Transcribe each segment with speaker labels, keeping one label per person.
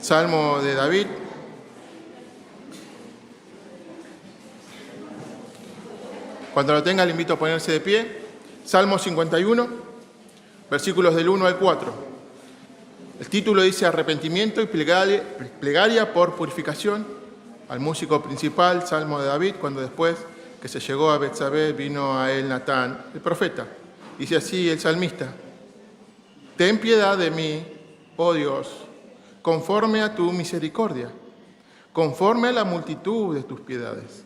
Speaker 1: Salmo de David. Cuando lo tenga, le invito a ponerse de pie. Salmo 51, versículos del 1 al 4. El título dice Arrepentimiento y plegaria por purificación. Al músico principal, Salmo de David, cuando después que se llegó a Betsabé, vino a él Natán, el profeta. Dice así el salmista: Ten piedad de mí, oh Dios, conforme a tu misericordia, conforme a la multitud de tus piedades.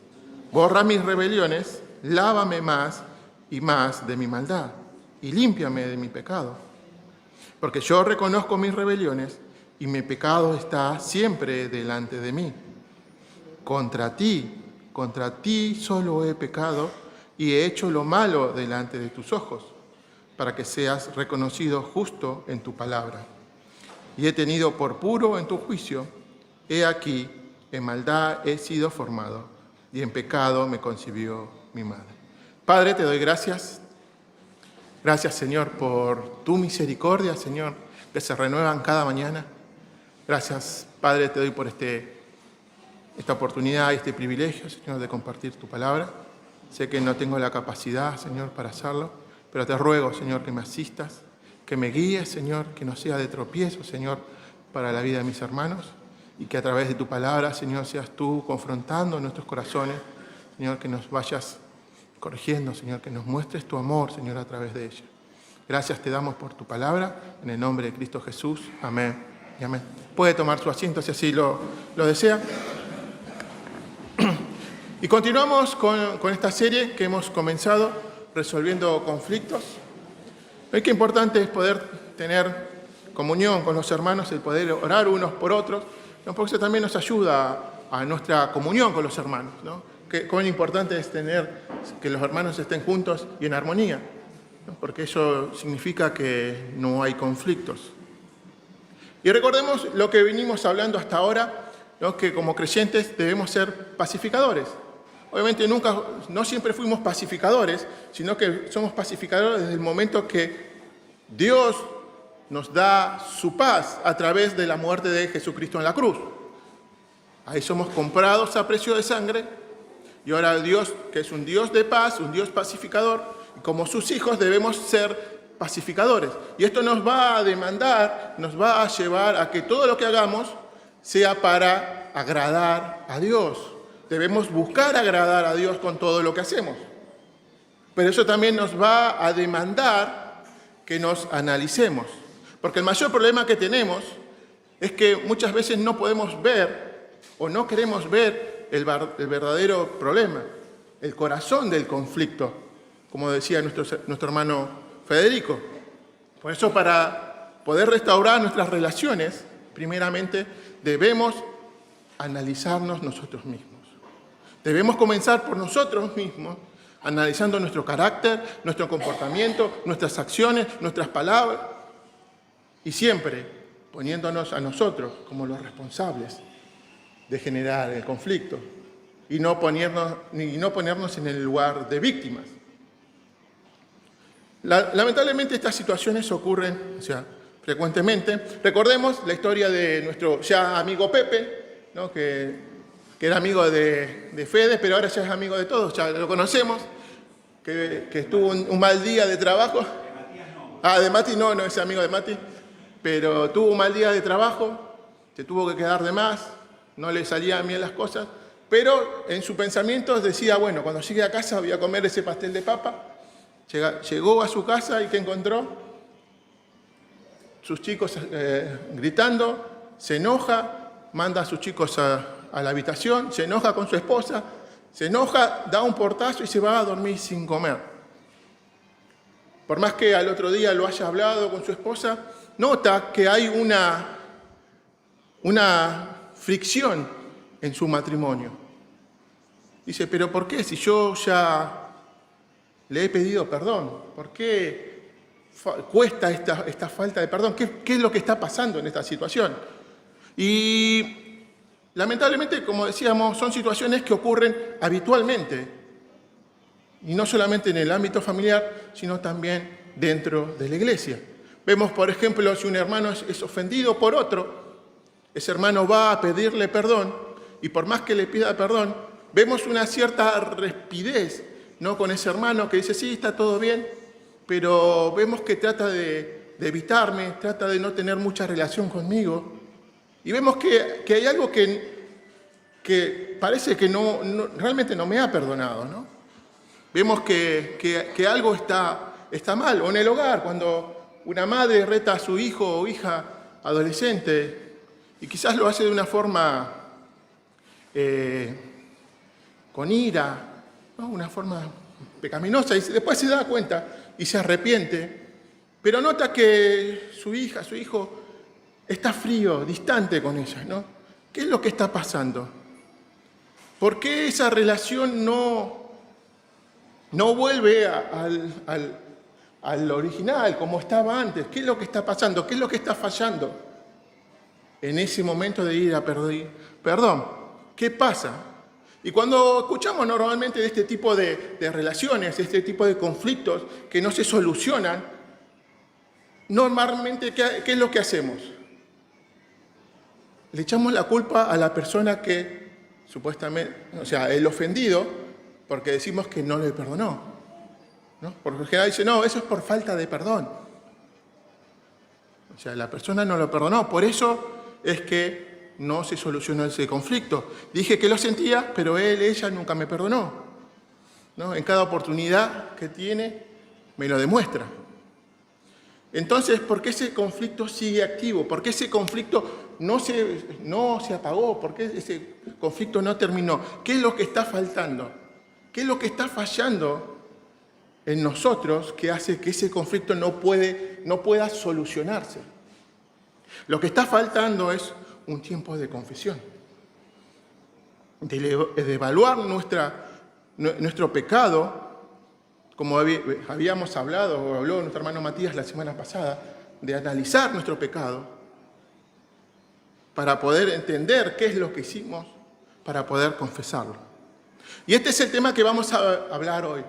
Speaker 1: Borra mis rebeliones, lávame más y más de mi maldad, y límpiame de mi pecado. Porque yo reconozco mis rebeliones, y mi pecado está siempre delante de mí. Contra ti solo he pecado, y he hecho lo malo delante de tus ojos, para que seas reconocido justo en tu palabra. Y he tenido por puro en tu juicio. He aquí, en maldad he sido formado, y en pecado me concibió mi madre. Padre, te doy gracias. Gracias, Señor, por tu misericordia, Señor, que se renuevan cada mañana. Gracias, Padre, te doy por esta oportunidad y este privilegio, Señor, de compartir tu palabra. Sé que no tengo la capacidad, Señor, para hacerlo, pero te ruego, Señor, que me asistas, que me guíes, Señor, que no sea de tropiezo, Señor, para la vida de mis hermanos, y que a través de tu palabra, Señor, seas tú confrontando nuestros corazones, Señor, que nos vayas corrigiendo, Señor, que nos muestres tu amor, Señor, a través de ella. Gracias te damos por tu palabra, en el nombre de Cristo Jesús. Amén y amén. Puede tomar su asiento si así lo desea. Y continuamos con esta serie que hemos comenzado, resolviendo conflictos. Qué importante es poder tener comunión con los hermanos, el poder orar unos por otros, ¿no? Porque eso también nos ayuda a nuestra comunión con los hermanos, ¿no? Cuán importante es tener que los hermanos estén juntos y en armonía, ¿no? Porque eso significa que no hay conflictos. Y recordemos lo que venimos hablando hasta ahora, ¿no? Que como creyentes debemos ser pacificadores. Obviamente no siempre fuimos pacificadores, sino que somos pacificadores desde el momento que Dios nos da su paz a través de la muerte de Jesucristo en la cruz. Ahí somos comprados a precio de sangre, y ahora Dios, que es un Dios de paz, un Dios pacificador, y como sus hijos debemos ser pacificadores. Y esto nos va a demandar, nos va a llevar a que todo lo que hagamos sea para agradar a Dios. Debemos buscar agradar a Dios con todo lo que hacemos. Pero eso también nos va a demandar que nos analicemos. Porque el mayor problema que tenemos es que muchas veces no podemos ver o no queremos ver el verdadero problema, el corazón del conflicto, como decía nuestro hermano Federico. Por eso, para poder restaurar nuestras relaciones, primeramente debemos analizarnos nosotros mismos. Debemos comenzar por nosotros mismos, analizando nuestro carácter, nuestro comportamiento, nuestras acciones, nuestras palabras, y siempre poniéndonos a nosotros como los responsables de generar el conflicto y no ponernos en el lugar de víctimas. Lamentablemente estas situaciones ocurren, frecuentemente. Recordemos la historia de nuestro ya amigo Pepe, ¿no? que era amigo de Fede, pero ahora ya es amigo de todos, ya lo conocemos, que tuvo un mal día de trabajo. De Matías no. De Mati no es amigo de Mati, pero tuvo un mal día de trabajo, se tuvo que quedar de más, no le salían bien las cosas, pero en su pensamiento decía, bueno, cuando llegue a casa voy a comer ese pastel de papa. Llegó a su casa y ¿qué encontró? Sus chicos gritando, se enoja, manda a sus chicos a la habitación, se enoja con su esposa, se enoja, da un portazo y se va a dormir sin comer. Por más que al otro día lo haya hablado con su esposa, nota que hay una fricción en su matrimonio. Dice, pero ¿por qué? Si yo ya le he pedido perdón, ¿por qué cuesta esta falta de perdón? ¿Qué es lo que está pasando en esta situación? Y lamentablemente, como decíamos, son situaciones que ocurren habitualmente. Y no solamente en el ámbito familiar, sino también dentro de la iglesia. Vemos, por ejemplo, si un hermano es ofendido por otro, ese hermano va a pedirle perdón y por más que le pida perdón, vemos una cierta rapidez, ¿no?, con ese hermano que dice, sí, está todo bien, pero vemos que trata de evitarme, trata de no tener mucha relación conmigo. Y vemos que hay algo que parece que realmente no me ha perdonado, ¿no? Vemos que algo está mal. O en el hogar, cuando una madre reta a su hijo o hija adolescente y quizás lo hace de una forma con ira, ¿no?, una forma pecaminosa, y después se da cuenta y se arrepiente, pero nota que su hija, su hijo, está frío, distante con ella, ¿no? ¿Qué es lo que está pasando? ¿Por qué esa relación no vuelve al original, como estaba antes? ¿Qué es lo que está pasando? ¿Qué es lo que está fallando en ese momento de ir a pedir perdón? ¿Qué pasa? Y cuando escuchamos normalmente de este tipo de relaciones, de este tipo de conflictos que no se solucionan, normalmente, ¿qué es lo que hacemos? Le echamos la culpa a la persona que supuestamente, o sea, el ofendido, porque decimos que no le perdonó, ¿no? Porque en general dice, no, eso es por falta de perdón. O sea, la persona no lo perdonó, por eso es que no se solucionó ese conflicto. Dije que lo sentía, pero ella nunca me perdonó, ¿no? En cada oportunidad que tiene, me lo demuestra. Entonces, ¿por qué ese conflicto sigue activo? ¿Por qué ese conflicto no se apagó? ¿Por qué ese conflicto no terminó? ¿Qué es lo que está faltando? ¿Qué es lo que está fallando en nosotros que hace que ese conflicto no pueda solucionarse? Lo que está faltando es un tiempo de confesión, de evaluar nuestro pecado, como habíamos hablado, o habló nuestro hermano Matías la semana pasada, de analizar nuestro pecado para poder entender qué es lo que hicimos, para poder confesarlo. Y este es el tema que vamos a hablar hoy,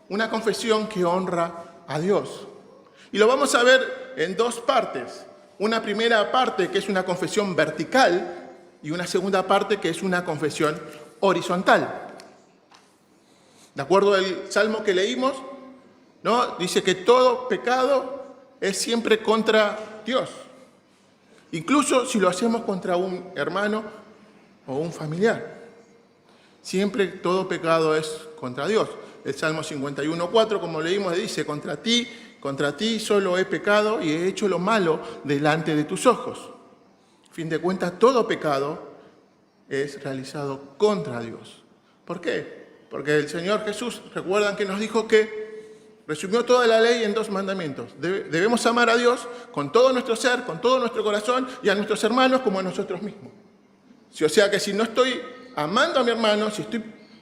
Speaker 1: una confesión que honra a Dios. Y lo vamos a ver en dos partes. Una primera parte que es una confesión vertical y una segunda parte que es una confesión horizontal. De acuerdo al salmo que leímos, ¿no?, dice que todo pecado es siempre contra Dios. Incluso si lo hacemos contra un hermano o un familiar. Siempre todo pecado es contra Dios. El Salmo 51:4, como leímos, dice, contra ti solo he pecado y he hecho lo malo delante de tus ojos. A fin de cuentas, todo pecado es realizado contra Dios. ¿Por qué? Porque el Señor Jesús, recuerdan que nos dijo que resumió toda la ley en 2 mandamientos. Debemos amar a Dios con todo nuestro ser, con todo nuestro corazón y a nuestros hermanos como a nosotros mismos. O sea que si no estoy amando a mi hermano,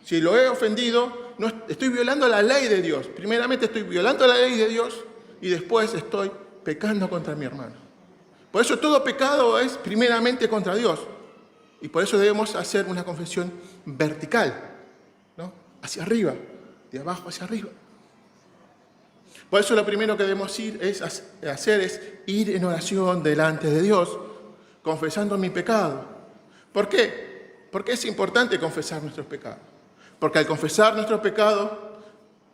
Speaker 1: si lo he ofendido, no estoy violando la ley de Dios. Primeramente estoy violando la ley de Dios y después estoy pecando contra mi hermano. Por eso todo pecado es primeramente contra Dios. Y por eso debemos hacer una confesión vertical, ¿no?, hacia arriba, de abajo hacia arriba. Por eso lo primero que debemos hacer es ir en oración delante de Dios, confesando mi pecado. ¿Por qué? Porque es importante confesar nuestros pecados. Porque al confesar nuestros pecados,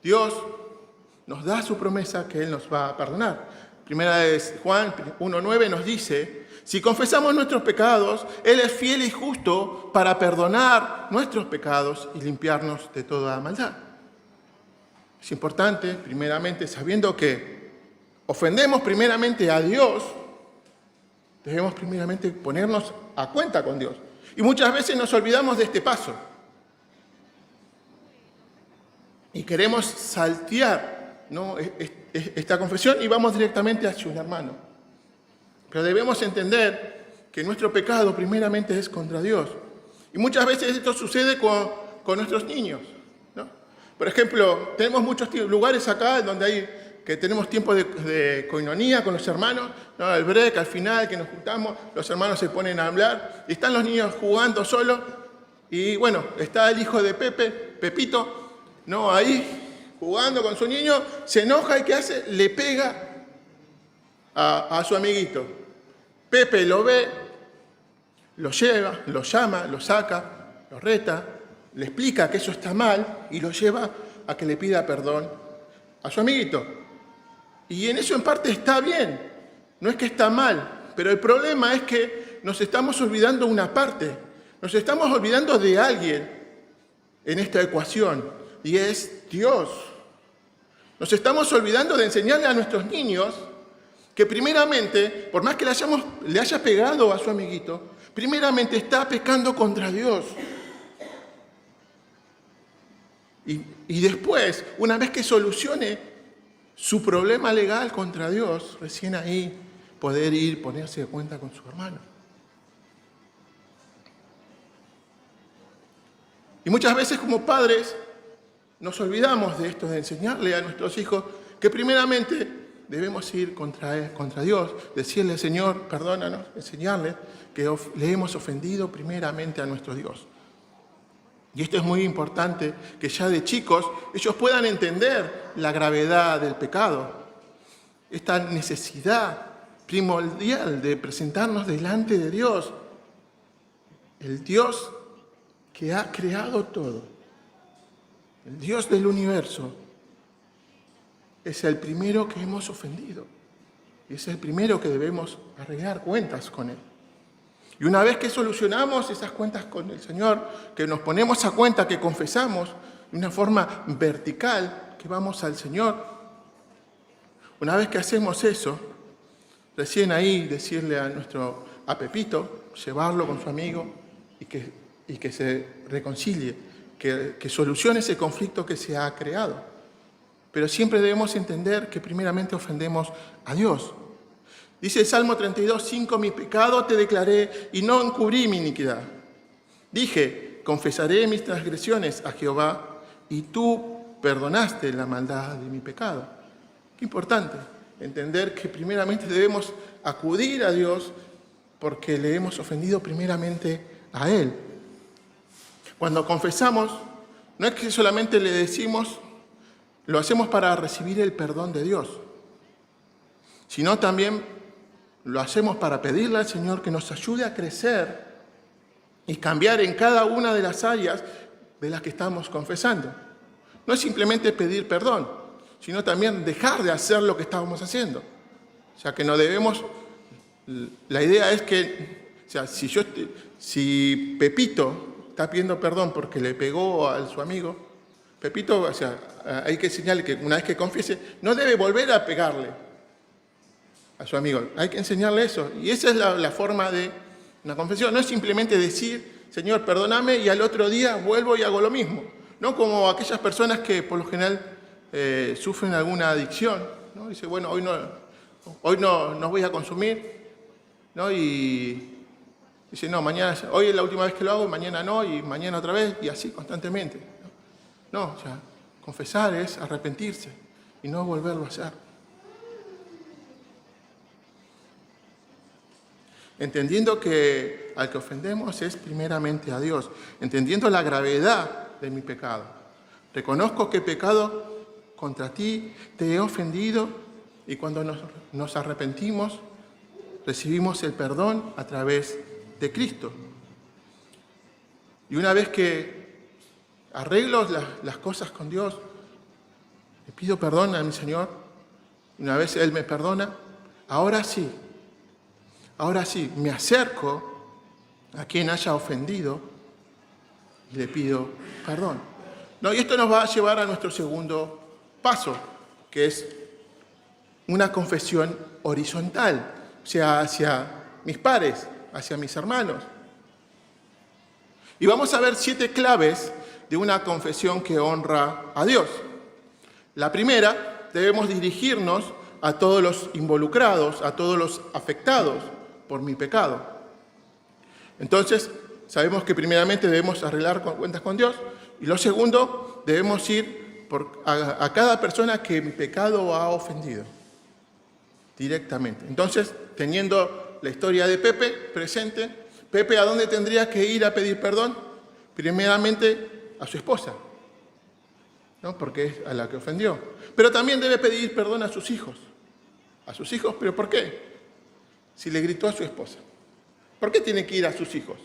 Speaker 1: Dios nos da su promesa que Él nos va a perdonar. Primera de Juan 1:9 nos dice, si confesamos nuestros pecados, Él es fiel y justo para perdonar nuestros pecados y limpiarnos de toda maldad. Es importante, primeramente, sabiendo que ofendemos primeramente a Dios, debemos primeramente ponernos a cuenta con Dios. Y muchas veces nos olvidamos de este paso. Y queremos saltear, ¿no?, esta confesión y vamos directamente hacia un hermano. Pero debemos entender que nuestro pecado primeramente es contra Dios. Y muchas veces esto sucede con nuestros niños, ¿no? Por ejemplo, tenemos muchos lugares acá donde tenemos tiempo de coinonía con los hermanos, ¿no?, al break, al final, que nos juntamos, los hermanos se ponen a hablar, y están los niños jugando solos, y bueno, está el hijo de Pepito, ¿no?, ahí jugando con su niño, se enoja y ¿qué hace? Le pega a su amiguito. Pepe lo ve lo lleva, lo llama, lo saca, lo reta, le explica que eso está mal y lo lleva a que le pida perdón a su amiguito. Y en eso en parte está bien, no es que está mal, pero el problema es que nos estamos olvidando una parte, nos estamos olvidando de alguien en esta ecuación, y es Dios. Nos estamos olvidando de enseñarle a nuestros niños que primeramente, por más que le haya pegado a su amiguito, primeramente está pecando contra Dios. Y después, una vez que solucione su problema legal contra Dios, recién ahí poder ponerse de cuenta con su hermano. Y muchas veces como padres nos olvidamos de esto, de enseñarle a nuestros hijos que primeramente debemos ir contra Dios, decirle, Señor, perdónanos, enseñarle que le hemos ofendido primeramente a nuestro Dios. Y esto es muy importante, que ya de chicos ellos puedan entender la gravedad del pecado, esta necesidad primordial de presentarnos delante de Dios, el Dios que ha creado todo, el Dios del universo, es el primero que hemos ofendido y es el primero que debemos arreglar cuentas con Él. Y una vez que solucionamos esas cuentas con el Señor, que nos ponemos a cuenta, que confesamos de una forma vertical, que vamos al Señor, una vez que hacemos eso, recién ahí decirle a Pepito, llevarlo con su amigo y que se reconcilie, que solucione ese conflicto que se ha creado. Pero siempre debemos entender que primeramente ofendemos a Dios. Dice el Salmo 32:5, mi pecado te declaré y no encubrí mi iniquidad. Dije, confesaré mis transgresiones a Jehová y tú perdonaste la maldad de mi pecado. Qué importante entender que primeramente debemos acudir a Dios porque le hemos ofendido primeramente a Él. Cuando confesamos, no es que solamente le decimos, lo hacemos para recibir el perdón de Dios, sino también lo hacemos para pedirle al Señor que nos ayude a crecer y cambiar en cada una de las áreas de las que estamos confesando. No es simplemente pedir perdón, sino también dejar de hacer lo que estábamos haciendo. O sea, que no debemos... La idea es que, o sea, si Pepito está pidiendo perdón porque le pegó a su amigo, Pepito, o sea, hay que enseñarle que una vez que confiese, no debe volver a pegarle a su amigo. Hay que enseñarle eso. Y esa es la forma de una confesión. No es simplemente decir, Señor, perdóname, y al otro día vuelvo y hago lo mismo. No como aquellas personas que por lo general sufren alguna adicción, ¿no? Dice, bueno, hoy no voy a consumir, ¿no? Y dice, no, mañana, hoy es la última vez que lo hago, mañana no, y mañana otra vez, y así constantemente. No, o sea, confesar es arrepentirse y no volverlo a hacer. Entendiendo que al que ofendemos es primeramente a Dios, entendiendo la gravedad de mi pecado. Reconozco que he pecado contra ti, te he ofendido, y cuando nos arrepentimos, recibimos el perdón a través de Cristo. Y una vez que arreglo las cosas con Dios, le pido perdón a mi Señor, y una vez Él me perdona, ahora sí, me acerco a quien haya ofendido y le pido perdón. No, y esto nos va a llevar a nuestro segundo paso, que es una confesión horizontal, o sea, hacia mis pares, hacia mis hermanos. Y vamos a ver 7 claves de una confesión que honra a Dios. La primera, debemos dirigirnos a todos los involucrados, a todos los afectados por mi pecado. Entonces, sabemos que primeramente debemos arreglar cuentas con Dios, y lo segundo, debemos ir a cada persona que mi pecado ha ofendido directamente. Entonces, teniendo la historia de Pepe presente, Pepe, ¿a dónde tendría que ir a pedir perdón? Primeramente a su esposa, ¿no? Porque es a la que ofendió. Pero también debe pedir perdón a sus hijos. A sus hijos, ¿pero por qué? Si le gritó a su esposa. ¿Por qué tiene que ir a sus hijos?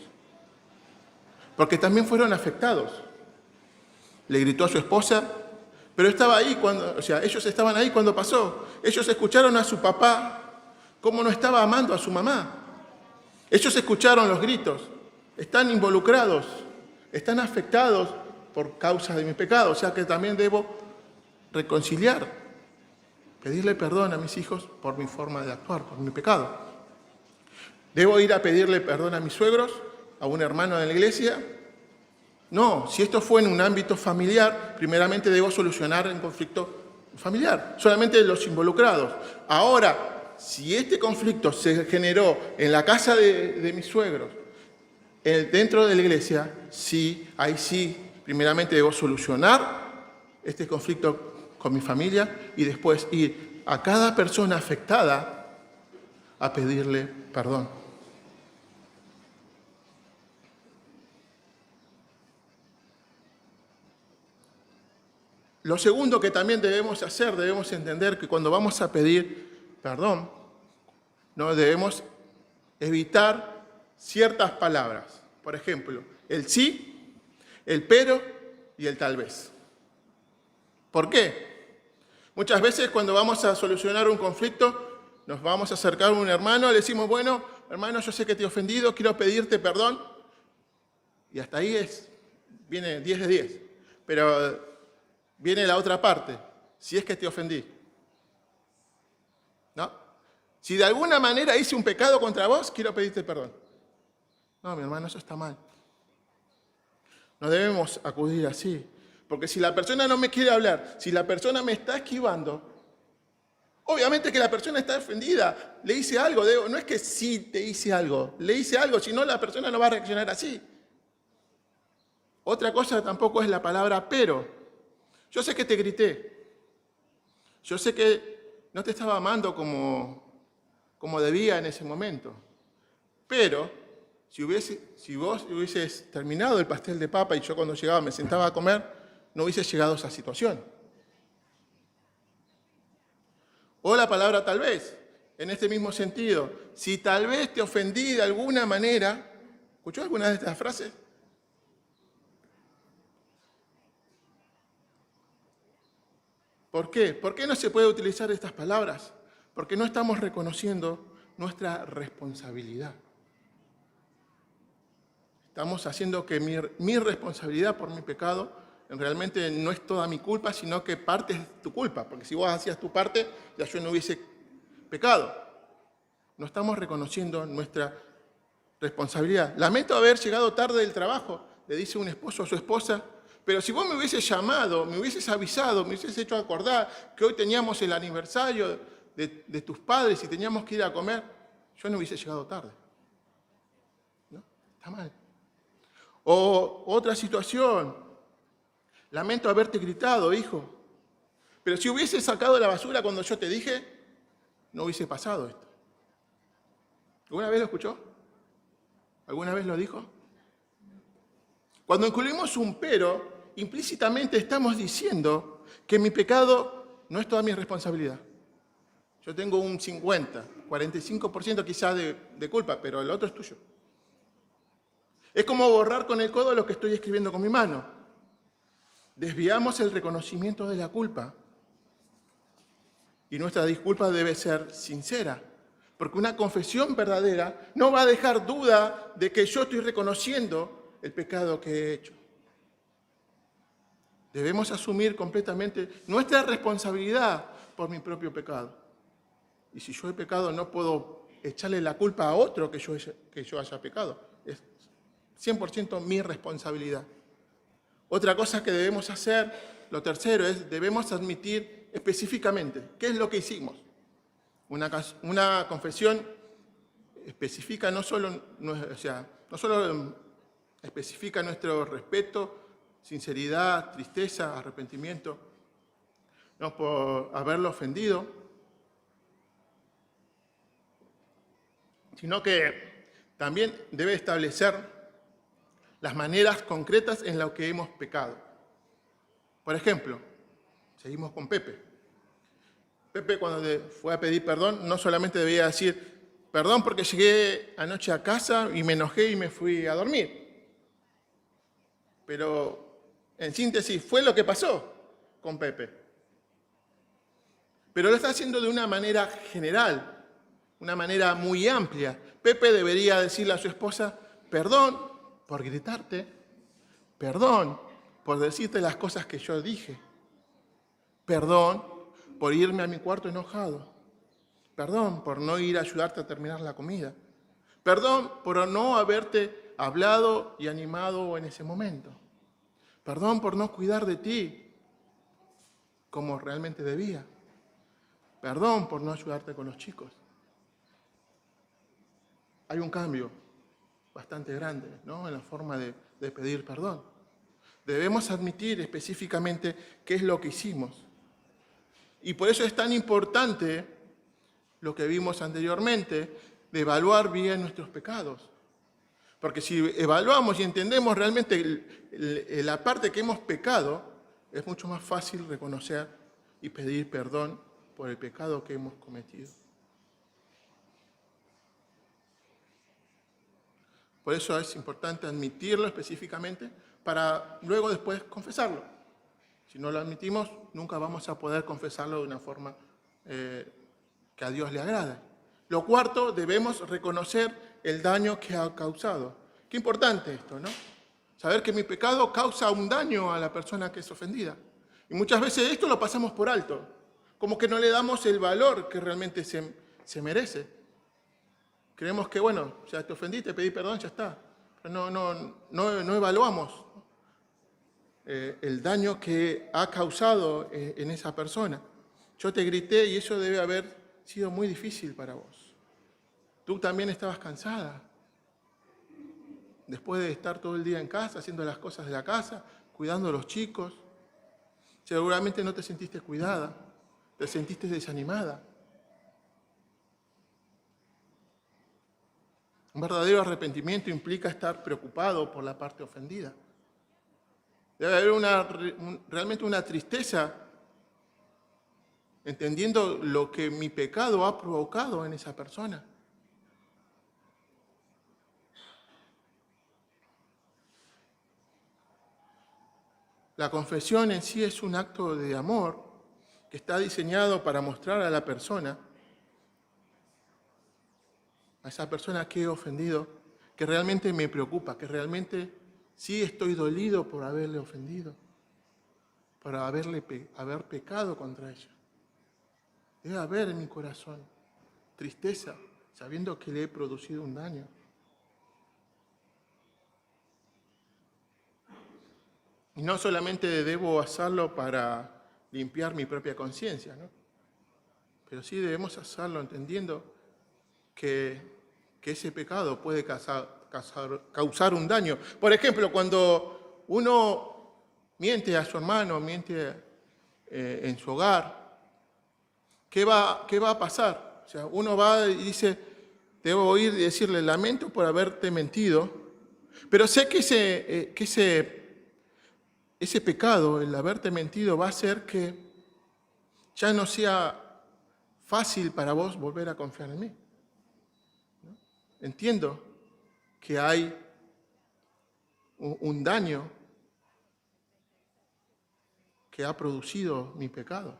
Speaker 1: Porque también fueron afectados. Le gritó a su esposa, pero estaba ahí ellos estaban ahí cuando pasó. Ellos escucharon a su papá cómo no estaba amando a su mamá. Ellos escucharon los gritos, están involucrados, están afectados por causa de mi pecado. O sea que también debo reconciliar, pedirle perdón a mis hijos por mi forma de actuar, por mi pecado. ¿Debo ir a pedirle perdón a mis suegros, a un hermano de la iglesia? No, si esto fue en un ámbito familiar, primeramente debo solucionar el conflicto familiar, solamente los involucrados. Ahora, si este conflicto se generó en la casa de mis suegros, dentro de la iglesia, sí, ahí sí, primeramente debo solucionar este conflicto con mi familia y después ir a cada persona afectada a pedirle perdón. Lo segundo que también debemos hacer, debemos entender que cuando vamos a pedir perdón, no debemos evitar ciertas palabras. Por ejemplo, el sí, el pero y el tal vez. ¿Por qué? Muchas veces cuando vamos a solucionar un conflicto, nos vamos a acercar a un hermano, le decimos, bueno, hermano, yo sé que te he ofendido, quiero pedirte perdón. Y hasta ahí viene 10 de 10. Pero viene la otra parte, si es que te ofendí. ¿No? Si de alguna manera hice un pecado contra vos, quiero pedirte perdón. No, mi hermano, eso está mal. No debemos acudir así. Porque si la persona no me quiere hablar, si la persona me está esquivando, obviamente que la persona está ofendida. Le hice algo, no es que sí te hice algo, le hice algo, si no la persona no va a reaccionar así. Otra cosa tampoco es la palabra pero. Yo sé que te grité. Yo sé que no te estaba amando como debía en ese momento. Pero si vos hubieses terminado el pastel de papa y yo cuando llegaba me sentaba a comer, no hubiese llegado a esa situación. O la palabra tal vez, en este mismo sentido. Si tal vez te ofendí de alguna manera, ¿escuchó alguna de estas frases? ¿Por qué? ¿Por qué no se puede utilizar estas palabras? Porque no estamos reconociendo nuestra responsabilidad. Estamos haciendo que mi responsabilidad por mi pecado realmente no es toda mi culpa, sino que parte es tu culpa. Porque si vos hacías tu parte, ya yo no hubiese pecado. No estamos reconociendo nuestra responsabilidad. Lamento haber llegado tarde del trabajo, le dice un esposo a su esposa. Pero si vos me hubieses llamado, me hubieses avisado, me hubieses hecho acordar que hoy teníamos el aniversario de tus padres y teníamos que ir a comer, yo no hubiese llegado tarde. ¿No? Está mal. O otra situación, lamento haberte gritado, hijo, pero si hubieses sacado la basura cuando yo te dije, no hubiese pasado esto. ¿Alguna vez lo escuchó? ¿Alguna vez lo dijo? Cuando incluimos un pero, implícitamente estamos diciendo que mi pecado no es toda mi responsabilidad. Yo tengo un 45% quizás de culpa, pero el otro es tuyo. Es como borrar con el codo lo que estoy escribiendo con mi mano. Desviamos el reconocimiento de la culpa. Y nuestra disculpa debe ser sincera, porque una confesión verdadera no va a dejar duda de que yo estoy reconociendo el pecado que he hecho. Debemos asumir completamente nuestra responsabilidad por mi propio pecado. Y si yo he pecado, no puedo echarle la culpa a otro que yo haya pecado. Es 100% mi responsabilidad. Otra cosa que debemos hacer, lo tercero, es debemos admitir específicamente qué es lo que hicimos. Una confesión especifica no solo especifica nuestro respeto, sinceridad, tristeza, arrepentimiento, no por haberlo ofendido, sino que también debe establecer las maneras concretas en las que hemos pecado. Por ejemplo, seguimos con Pepe. Pepe, cuando fue a pedir perdón, no solamente debía decir, Perdón porque llegué anoche a casa y me enojé y me fui a dormir. Pero, en síntesis, fue lo que pasó con Pepe. Pero lo está haciendo de una manera general, una manera muy amplia. Pepe debería decirle a su esposa, perdón por gritarte, perdón por decirte las cosas que yo dije, perdón por irme a mi cuarto enojado, perdón por no ir a ayudarte a terminar la comida, perdón por no haberte hablado y animado en ese momento, perdón por no cuidar de ti como realmente debía, perdón por no ayudarte con los chicos. Hay un cambio bastante grande, ¿no?, en la forma de pedir perdón. Debemos admitir específicamente qué es lo que hicimos. Y por eso es tan importante lo que vimos anteriormente, de evaluar bien nuestros pecados. Porque si evaluamos y entendemos realmente la parte que hemos pecado, es mucho más fácil reconocer y pedir perdón por el pecado que hemos cometido. Por eso es importante admitirlo específicamente para luego después confesarlo. Si no lo admitimos, nunca vamos a poder confesarlo de una forma que a Dios le agrade. Lo cuarto, debemos reconocer el daño que ha causado. Qué importante esto, ¿no? Saber que mi pecado causa un daño a la persona que es ofendida. Y muchas veces esto lo pasamos por alto, como que no le damos el valor que realmente se merece. Creemos que, bueno, ya te ofendí, te pedí perdón, ya está. Pero no evaluamos el daño que ha causado en esa persona. Yo te grité y eso debe haber sido muy difícil para vos. Tú también estabas cansada. Después de estar todo el día en casa, haciendo las cosas de la casa, cuidando a los chicos, seguramente no te sentiste cuidada, te sentiste desanimada. Un verdadero arrepentimiento implica estar preocupado por la parte ofendida. Debe haber realmente una tristeza, entendiendo lo que mi pecado ha provocado en esa persona. La confesión en sí es un acto de amor que está diseñado para mostrar a la persona, a esa persona que he ofendido, que realmente me preocupa, que realmente sí estoy dolido por haberle ofendido, por haber pecado contra ella. Debe haber en mi corazón tristeza, sabiendo que le he producido un daño. Y no solamente debo hacerlo para limpiar mi propia conciencia, ¿no?, pero sí debemos hacerlo entendiendo que ese pecado puede causar un daño. Por ejemplo, cuando uno miente a su hermano, miente en su hogar, ¿qué va a pasar? O sea, uno va y dice, debo ir y decirle, lamento por haberte mentido, pero sé que ese pecado, el haberte mentido, va a hacer que ya no sea fácil para vos volver a confiar en mí. Entiendo que hay un daño que ha producido mi pecado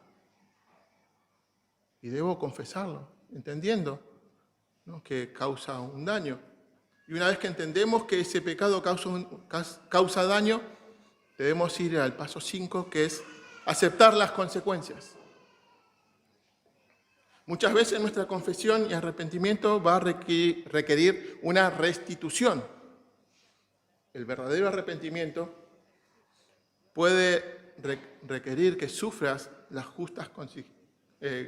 Speaker 1: y debo confesarlo, entendiendo, ¿no?, que causa un daño. Y una vez que entendemos que ese pecado causa daño, debemos ir al paso 5, que es aceptar las consecuencias. Muchas veces nuestra confesión y arrepentimiento va a requerir una restitución. El verdadero arrepentimiento puede requerir que sufras las justas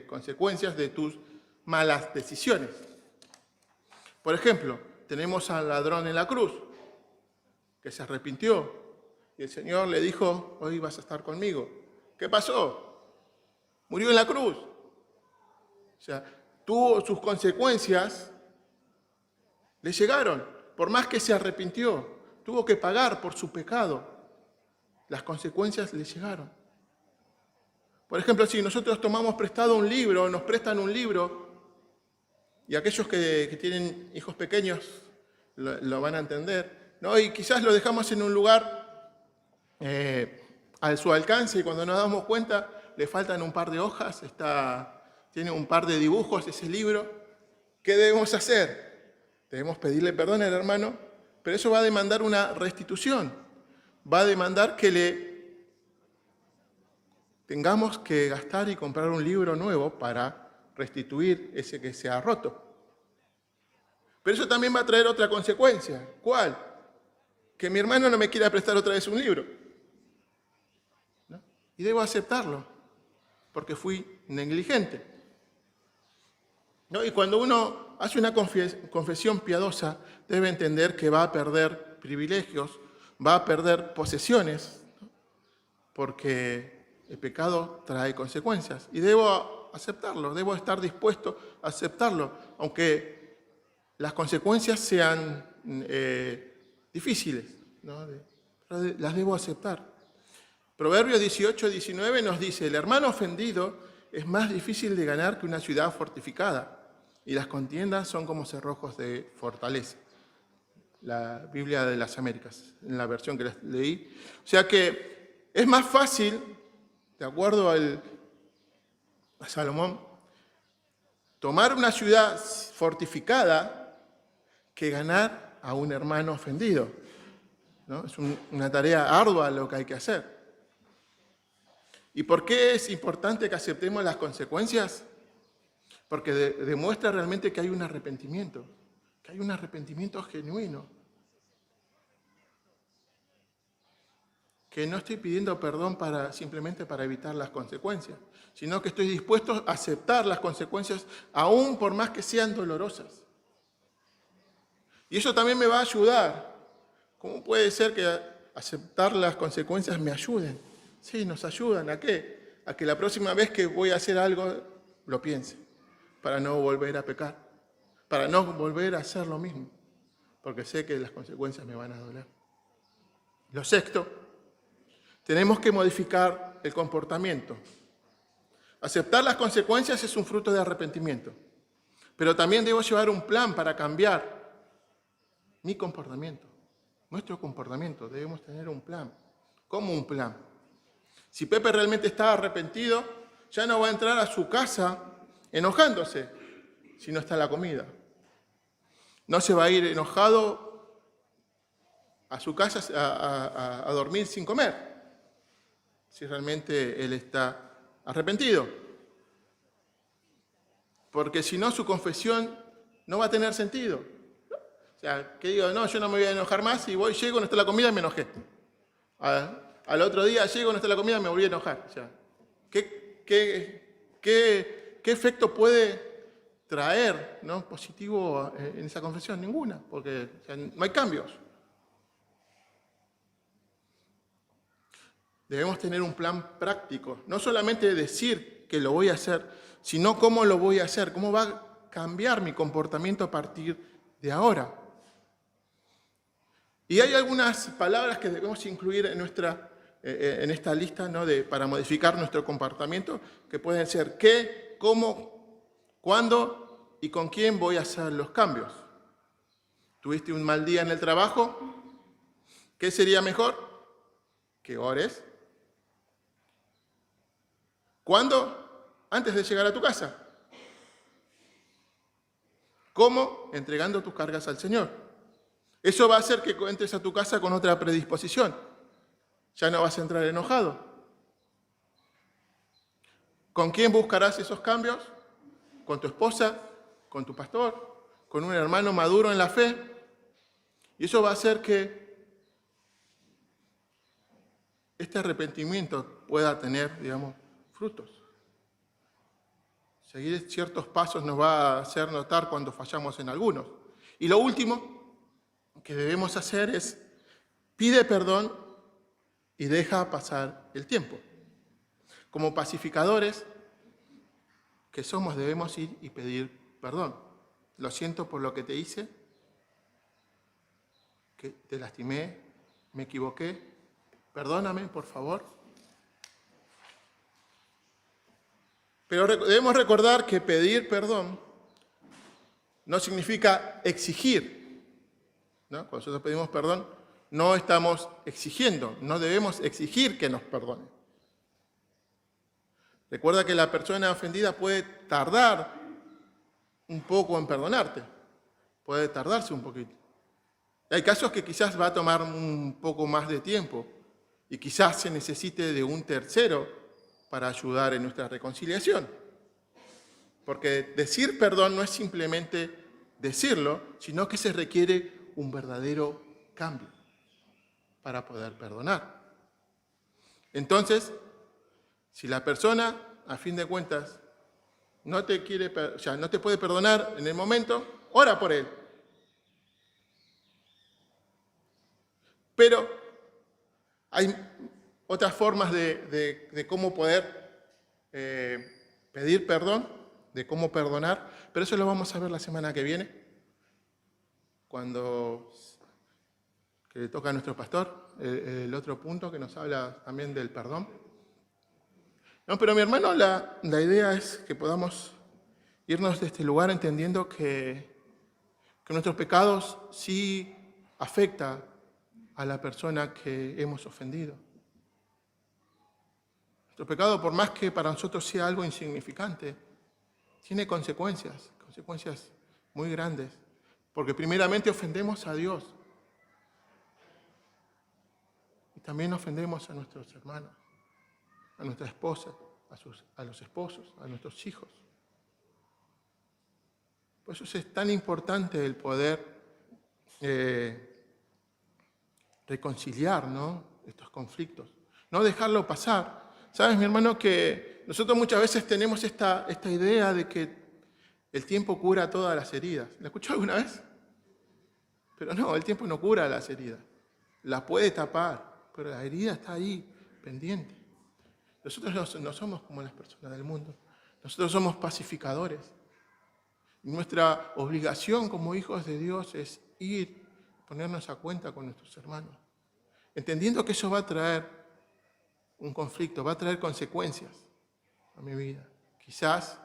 Speaker 1: consecuencias de tus malas decisiones. Por ejemplo, tenemos al ladrón en la cruz, que se arrepintió, y el Señor le dijo, hoy vas a estar conmigo. ¿Qué pasó? Murió en la cruz. O sea, tuvo sus consecuencias, le llegaron. Por más que se arrepintió, tuvo que pagar por su pecado. Las consecuencias le llegaron. Por ejemplo, si nosotros tomamos prestado un libro, nos prestan un libro, Y aquellos que tienen hijos pequeños lo van a entender, ¿no? Y quizás lo dejamos en un lugar a su alcance y cuando nos damos cuenta le faltan un par de hojas, tiene un par de dibujos ese libro. ¿Qué debemos hacer? Debemos pedirle perdón al hermano, pero eso va a demandar una restitución. Va a demandar que tengamos que gastar y comprar un libro nuevo para restituir ese que se ha roto. Pero eso también va a traer otra consecuencia. ¿Cuál? Que mi hermano no me quiera prestar otra vez un libro, ¿no? Y debo aceptarlo, porque fui negligente, ¿no? Y cuando uno hace una confesión piadosa, debe entender que va a perder privilegios, va a perder posesiones, ¿no? Porque el pecado trae consecuencias. Y debo aceptarlo, debo estar dispuesto a aceptarlo, aunque las consecuencias sean difíciles, ¿no? Las debo aceptar. Proverbios 18-19 nos dice: el hermano ofendido es más difícil de ganar que una ciudad fortificada, y las contiendas son como cerrojos de fortaleza. La Biblia de las Américas, en la versión que les leí. O sea que es más fácil, de acuerdo a Salomón, tomar una ciudad fortificada que ganar a un hermano ofendido, ¿no? Es una tarea ardua lo que hay que hacer. ¿Y por qué es importante que aceptemos las consecuencias? Porque demuestra realmente que hay un arrepentimiento genuino. Que no estoy pidiendo perdón simplemente para evitar las consecuencias, sino que estoy dispuesto a aceptar las consecuencias, aún por más que sean dolorosas. Y eso también me va a ayudar. ¿Cómo puede ser que aceptar las consecuencias me ayuden? Sí, nos ayudan. ¿A qué? A que la próxima vez que voy a hacer algo, lo piense, para no volver a pecar, para no volver a hacer lo mismo, porque sé que las consecuencias me van a doler. Lo sexto, tenemos que modificar el comportamiento. Aceptar las consecuencias es un fruto de arrepentimiento, pero también debo llevar un plan para cambiar mi comportamiento, nuestro comportamiento. Debemos tener un plan. ¿Cómo un plan? Si Pepe realmente está arrepentido, ya no va a entrar a su casa enojándose si no está la comida. No se va a ir enojado a su casa a dormir sin comer, si realmente él está arrepentido. Porque si no, su confesión no va a tener sentido. O sea, que digo, no, yo no me voy a enojar más y llego, no está la comida y me enojé. Al otro día llego, no está la comida y me volví a enojar. O sea, ¿qué efecto puede traer, ¿no?, positivo en esa confesión? Ninguna, porque no hay cambios. Debemos tener un plan práctico, no solamente decir que lo voy a hacer, sino cómo lo voy a hacer, cómo va a cambiar mi comportamiento a partir de ahora. Y hay algunas palabras que debemos incluir en esta lista, ¿no?, para modificar nuestro comportamiento, que pueden ser qué, cómo, cuándo y con quién voy a hacer los cambios. ¿Tuviste un mal día en el trabajo? ¿Qué sería mejor? Que ores. ¿Cuándo? Antes de llegar a tu casa. ¿Cómo? Entregando tus cargas al Señor. Eso va a hacer que entres a tu casa con otra predisposición. Ya no vas a entrar enojado. ¿Con quién buscarás esos cambios? ¿Con tu esposa? ¿Con tu pastor? ¿Con un hermano maduro en la fe? Y eso va a hacer que este arrepentimiento pueda tener, digamos, frutos. Seguir ciertos pasos nos va a hacer notar cuando fallamos en algunos. Y lo último que debemos hacer es pide perdón y deja pasar el tiempo. Como pacificadores que somos, debemos ir y pedir perdón. Lo siento por lo que te hice, que te lastimé, me equivoqué, perdóname, por favor. Pero debemos recordar que pedir perdón no significa exigir, ¿no? Cuando nosotros pedimos perdón, no estamos exigiendo, no debemos exigir que nos perdone. Recuerda que la persona ofendida puede tardar un poco en perdonarte, puede tardarse un poquito. Hay casos que quizás va a tomar un poco más de tiempo y quizás se necesite de un tercero para ayudar en nuestra reconciliación. Porque decir perdón no es simplemente decirlo, sino que se requiere un verdadero cambio para poder perdonar. Entonces, si la persona, a fin de cuentas, no te puede perdonar en el momento, ora por él. Pero hay otras formas de cómo poder pedir perdón, de cómo perdonar, pero eso lo vamos a ver la semana que viene, que le toca a nuestro pastor, el otro punto que nos habla también del perdón. No, pero mi hermano, la idea es que podamos irnos de este lugar entendiendo que nuestros pecados sí afectan a la persona que hemos ofendido. Nuestro pecado, por más que para nosotros sea algo insignificante, tiene consecuencias muy grandes, porque primeramente ofendemos a Dios y también ofendemos a nuestros hermanos, a nuestra esposa, a los esposos, a nuestros hijos. Por eso es tan importante el poder reconciliar, ¿no?, estos conflictos, no dejarlo pasar. ¿Sabes, mi hermano, que nosotros muchas veces tenemos esta idea de que el tiempo cura todas las heridas? ¿La escuchó alguna vez? Pero no, el tiempo no cura las heridas. La puede tapar, pero la herida está ahí, pendiente. Nosotros no somos como las personas del mundo. Nosotros somos pacificadores. Nuestra obligación como hijos de Dios es ir, ponernos a cuenta con nuestros hermanos, entendiendo que eso va a traer un conflicto, va a traer consecuencias a mi vida. Quizás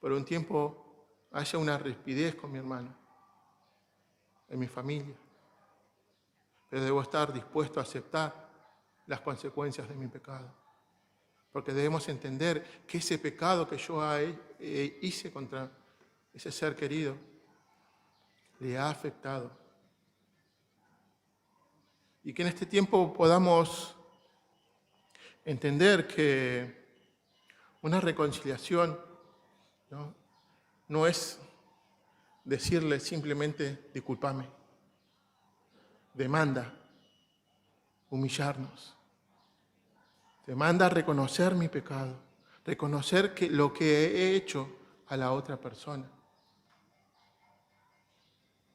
Speaker 1: por un tiempo haya una rispidez con mi hermano, en mi familia, pero debo estar dispuesto a aceptar las consecuencias de mi pecado, porque debemos entender que ese pecado que yo hice contra ese ser querido le ha afectado, y que en este tiempo podamos entender que una reconciliación no es decirle simplemente discúlpame, demanda humillarnos, demanda reconocer mi pecado, reconocer lo que he hecho a la otra persona,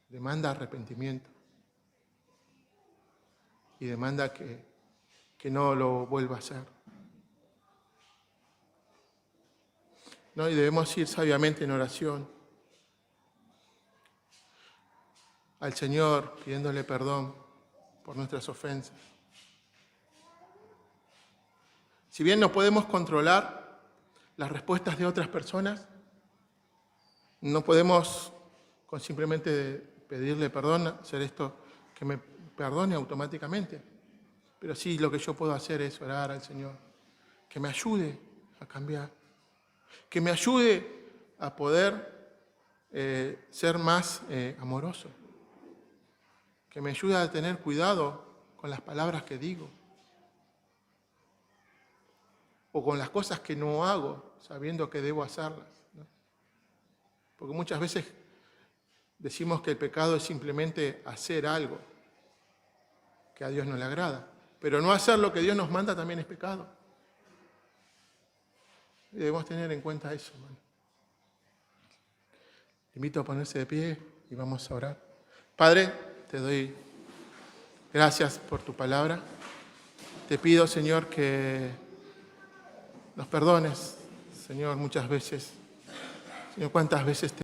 Speaker 1: demanda arrepentimiento y demanda que no lo vuelva a hacer. ¿No? Y debemos ir sabiamente en oración al Señor, pidiéndole perdón por nuestras ofensas. Si bien no podemos controlar las respuestas de otras personas, no podemos con simplemente pedirle perdón, hacer esto, que me perdone automáticamente. Pero sí, lo que yo puedo hacer es orar al Señor, que me ayude a cambiar, que me ayude a poder ser más amoroso, que me ayude a tener cuidado con las palabras que digo, o con las cosas que no hago, sabiendo que debo hacerlas, ¿no? Porque muchas veces decimos que el pecado es simplemente hacer algo que a Dios no le agrada. Pero no hacer lo que Dios nos manda también es pecado. Y debemos tener en cuenta eso, hermano. Te invito a ponerse de pie y vamos a orar. Padre, te doy gracias por tu palabra. Te pido, Señor, que nos perdones, Señor, muchas veces. Señor, cuántas veces te